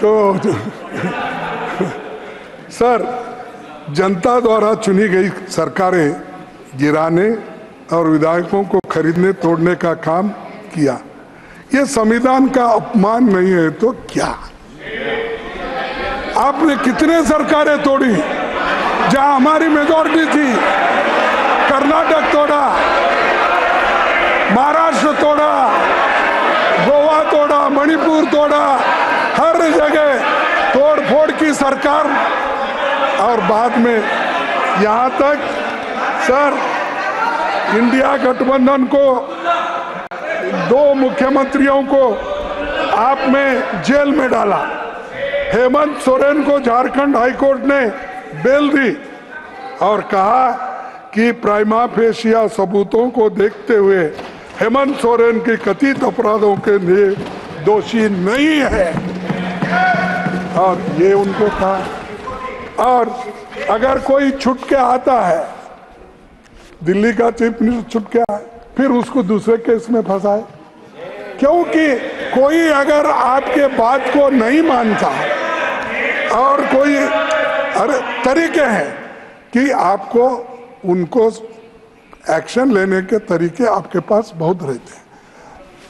तो सर, जनता द्वारा चुनी गई सरकारें गिराने और विधायकों को खरीदने तोड़ने का काम किया। ये संविधान का अपमान नहीं है तो क्या? आपने कितने सरकारें तोड़ी जहां हमारी मेजॉरिटी थी? कर्नाटक तोड़ा, महाराष्ट्र तोड़ा, गोवा तोड़ा, मणिपुर तोड़ा, हर जगह तोड़ फोड़ की सरकार। और बाद में यहां तक सर, इंडिया गठबंधन को 2 मुख्यमंत्रियों को आपने जेल में डाला। हेमंत सोरेन को झारखंड हाईकोर्ट ने बेल दी और कहा कि प्राइमा फेशिया सबूतों को देखते हुए हेमंत सोरेन के कथित अपराधों के लिए दोषी नहीं है। और ये उनको कहा। और अगर कोई छुट के आता है, दिल्ली का चीफ मिनिस्टर छुट के आए, फिर उसको दूसरे केस में फंसाए, क्योंकि कोई अगर आपके बात को नहीं मानता और कोई तरीके हैं कि आपको उनको एक्शन लेने के तरीके आपके पास बहुत रहते हैं,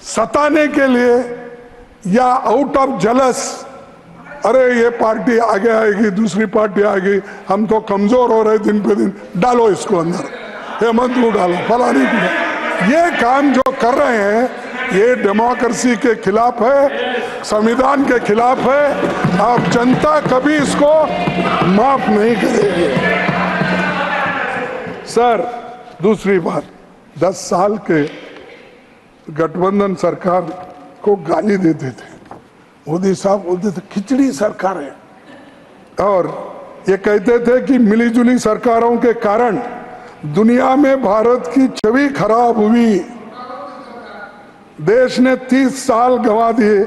सताने के लिए या आउट ऑफ जलस, अरे ये पार्टी आगे आएगी, दूसरी पार्टी आएगी, हम तो कमजोर हो रहे दिन पे दिन, डालो इसको अंदर, हेमंत को डालो, फलानी को डालो। ये काम जो कर रहे हैं ये डेमोक्रेसी के खिलाफ है, संविधान के खिलाफ है और जनता कभी इसको माफ नहीं करेगी। सर, दूसरी बात, 10 साल के गठबंधन सरकार को गाली देते थे, मोदी साहब बोलते थे खिचड़ी सरकार है, और ये कहते थे कि मिलीजुली सरकारों के कारण दुनिया में भारत की छवि खराब हुई, देश ने 30 साल गंवा दिए।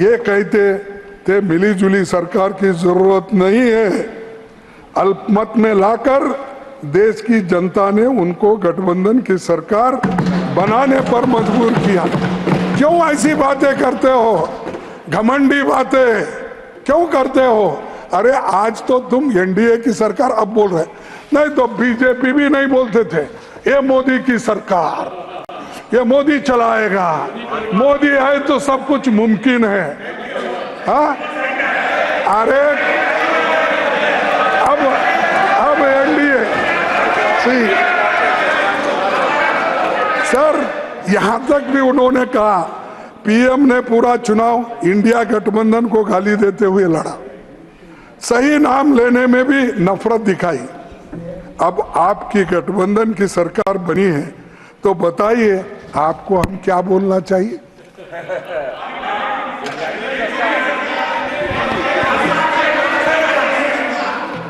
ये कहते थे मिलीजुली सरकार की जरूरत नहीं है। अल्पमत में लाकर देश की जनता ने उनको गठबंधन की सरकार बनाने पर मजबूर किया। क्यों ऐसी बातें करते हो, घमंडी बातें क्यों करते हो? अरे आज तो तुम एनडीए की सरकार अब बोल रहे, नहीं तो बीजेपी भी नहीं बोलते थे ये मोदी की सरकार, ये मोदी चलाएगा, मोदी है तो सब कुछ मुमकिन है। हाँ, अरे अब एनडीए सर, यहां तक भी उन्होंने कहा, पीएम ने पूरा चुनाव इंडिया गठबंधन को गाली देते हुए लड़ा, सही नाम लेने में भी नफरत दिखाई। अब आपकी गठबंधन की सरकार बनी है तो बताइए आपको हम क्या बोलना चाहिए?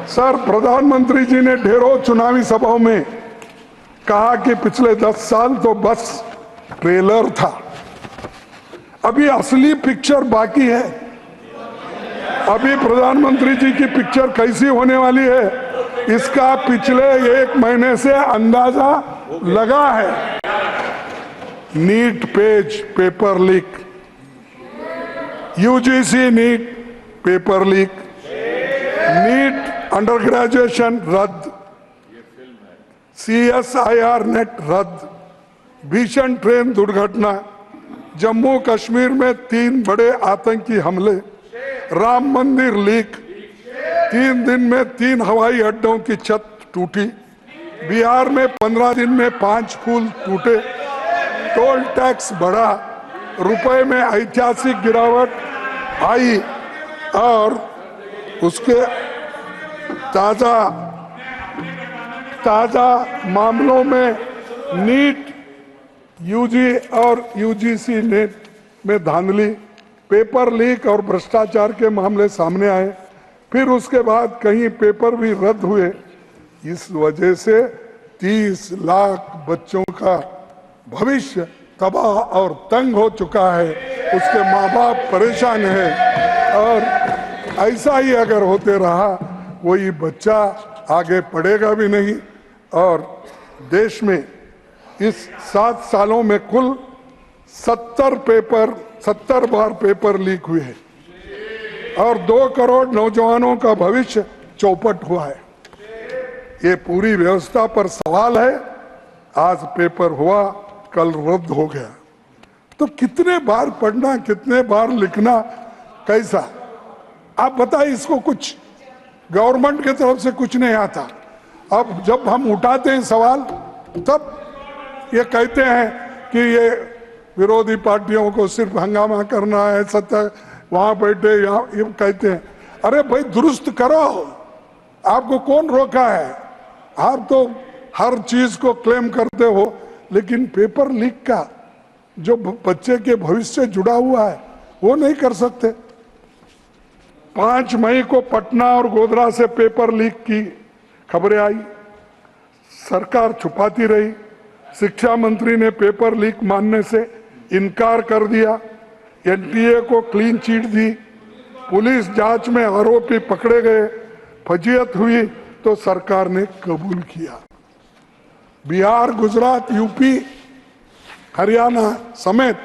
सर, प्रधानमंत्री जी ने ढेरों चुनावी सभाओं में कहा कि पिछले 10 साल तो बस ट्रेलर था, अभी असली पिक्चर बाकी है। अभी प्रधानमंत्री जी की पिक्चर कैसी होने वाली है इसका पिछले 1 महीने से अंदाजा लगा है। NEET PG paper leak, UGC NEET paper leak, NEET under graduation रद्द, CSIR नेट रद्द, भीषण ट्रेन दुर्घटना, जम्मू कश्मीर में 3 बड़े आतंकी हमले, राम मंदिर लीक, 3 दिन में 3 हवाई अड्डों की छत टूटी, बिहार में 15 दिन में 5 पुल टूटे, टोल टैक्स बढ़ा, रुपए में ऐतिहासिक गिरावट आई और उसके ताजा मामलों में नीट, यूजी और यूजीसी नेट में धांधली, पेपर लीक और भ्रष्टाचार के मामले सामने आए। फिर उसके बाद कहीं पेपर भी रद्द हुए। इस वजह से 30 लाख बच्चों का भविष्य तबाह और तंग हो चुका है, उसके माँ बाप परेशान है। और ऐसा ही अगर होते रहा कोई बच्चा आगे पढ़ेगा भी नहीं। और देश में इस 7 सालों में कुल 70 बार पेपर लीक हुए हैं और 2 करोड़ नौजवानों का भविष्य चौपट हुआ है। ये पूरी व्यवस्था पर सवाल है। आज पेपर हुआ, कल रद्द हो गया। तो कितने बार पढ़ना, कितने बार लिखना, कैसा? आप बताइए, इसको कुछ गवर्नमेंट की तरफ से कुछ नहीं आता। अब जब हम उठाते हैं सवाल, तब ये कहते हैं कि ये विरोधी पार्टियों को सिर्फ हंगामा करना है, सत्ता वहां बैठे यहाँ, ये कहते हैं। अरे भाई, दुरुस्त करो, आपको कौन रोका है? आप तो हर चीज को क्लेम करते हो, लेकिन पेपर लीक का जो बच्चे के भविष्य से जुड़ा हुआ है वो नहीं कर सकते। 5 मई को पटना और गोधरा से पेपर लीक की खबरें आई, सरकार छुपाती रही। शिक्षा मंत्री ने पेपर लीक मानने से इनकार कर दिया। एनटीए को क्लीन चिट दी। पुलिस जांच में आरोपी पकड़े गए। फजीयत हुई तो सरकार ने कबूल किया। बिहार, गुजरात, यूपी, हरियाणा समेत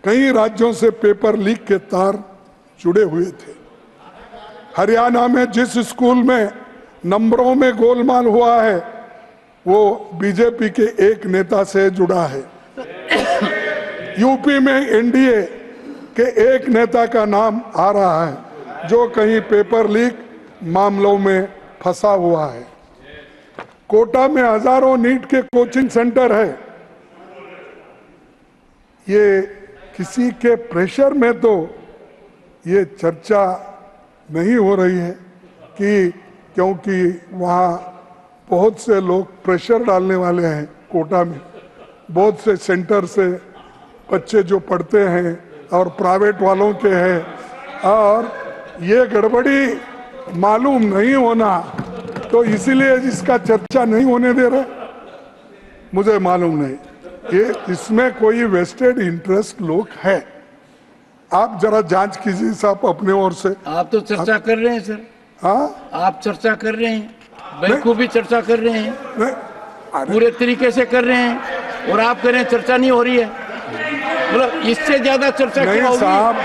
कई राज्यों से पेपर लीक के तार जुड़े हुए थे। हरियाणा में जिस स्कूल में नंबरों में गोलमाल हुआ है, वो बीजेपी के एक नेता से जुड़ा है। यूपी में एनडीए के एक नेता का नाम आ रहा है, जो कहीं पेपर लीक मामलों में फंसा हुआ है। कोटा में हजारों नीट के कोचिंग सेंटर है। ये किसी के प्रेशर में तो ये चर्चा नहीं हो रही है कि क्योंकि वहाँ बहुत से लोग प्रेशर डालने वाले हैं। कोटा में बहुत से सेंटर से बच्चे जो पढ़ते हैं और प्राइवेट वालों के हैं, और ये गड़बड़ी मालूम नहीं होना, तो इसीलिए इसका चर्चा नहीं होने दे रहे। मुझे मालूम नहीं ये इसमें कोई वेस्टेड इंटरेस्ट लोग है। आप जरा जांच कीजिए साहब अपने ओर से। आप तो चर्चा कर रहे हैं सर। हाँ, आप चर्चा कर रहे हैं, बखूबी चर्चा कर रहे हैं, नहीं, पूरे तरीके से कर रहे हैं, और आप कह रहे हैं चर्चा नहीं हो रही है। मतलब इससे ज्यादा चर्चा क्या होगी? साहब,